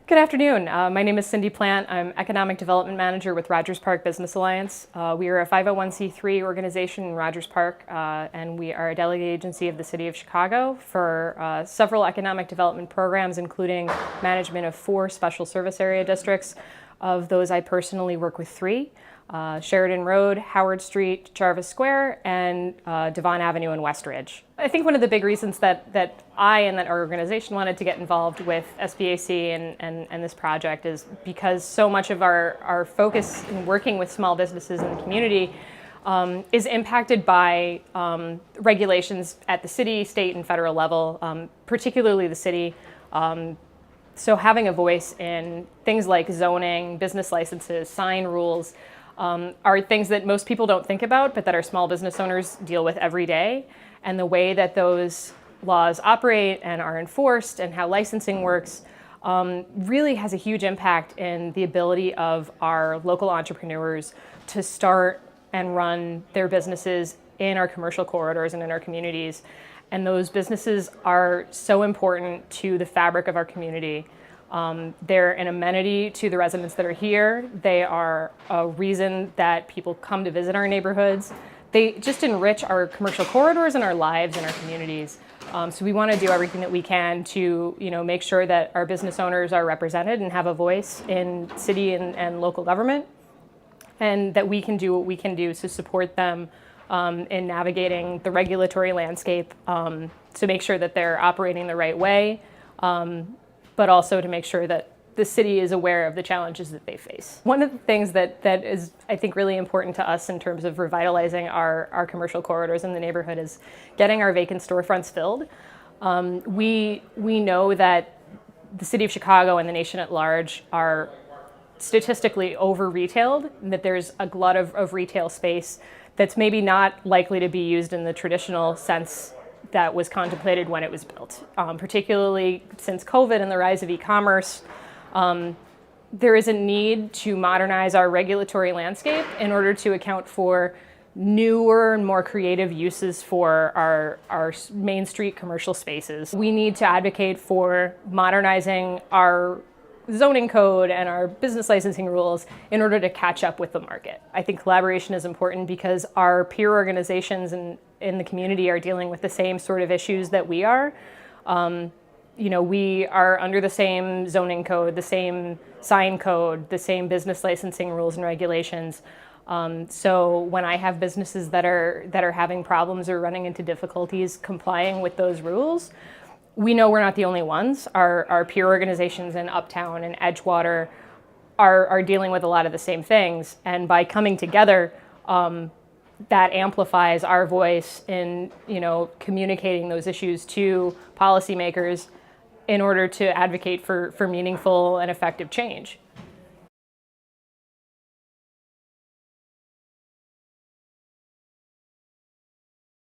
Good afternoon. My name is Cindy Plant. I'm Economic Development Manager with Rogers Park Business Alliance. We are a 501c3 organization in Rogers Park, and we are a delegate agency of the City of Chicago for several economic development programs, including management of 4 special service area districts. Of those, I personally work with 3. Sheridan Road, Howard Street, Jarvis Square, and Devon Avenue and Westridge. I think one of the big reasons that I and that our organization wanted to get involved with SBAC and this project is because so much of our focus in working with small businesses in the community is impacted by regulations at the city, state, and federal level, particularly the city. So having a voice in things like zoning, business licenses, sign rules, are things that most people don't think about, but that our small business owners deal with every day. And the way that those laws operate and are enforced and how licensing works really has a huge impact in the ability of our local entrepreneurs to start and run their businesses in our commercial corridors and in our communities. And those businesses are so important to the fabric of our community. They're an amenity to the residents that are here. They are a reason that people come to visit our neighborhoods. They just enrich our commercial corridors and our lives and our communities. So we want to do everything that we can to, make sure that our business owners are represented and have a voice in city and local government, and that we can do what we can do to support them in navigating the regulatory landscape to make sure that they're operating the right way. But also to make sure that the city is aware of the challenges that they face. One of the things that is, I think, really important to us in terms of revitalizing our commercial corridors in the neighborhood is getting our vacant storefronts filled. We know that the city of Chicago and the nation at large are statistically over-retailed, and that there's a glut of retail space that's maybe not likely to be used in the traditional sense that was contemplated when it was built. Particularly since COVID and the rise of e-commerce, there is a need to modernize our regulatory landscape in order to account for newer and more creative uses for our Main Street commercial spaces. We need to advocate for modernizing our zoning code and our business licensing rules in order to catch up with the market. I think collaboration is important because our peer organizations in the community are dealing with the same sort of issues that we are. We are under the same zoning code, the same sign code, the same business licensing rules and regulations. So when I have businesses that are having problems or running into difficulties complying with those rules, we know we're not the only ones. Our peer organizations in Uptown and Edgewater are dealing with a lot of the same things. And by coming together, that amplifies our voice in communicating those issues to policymakers in order to advocate for meaningful and effective change.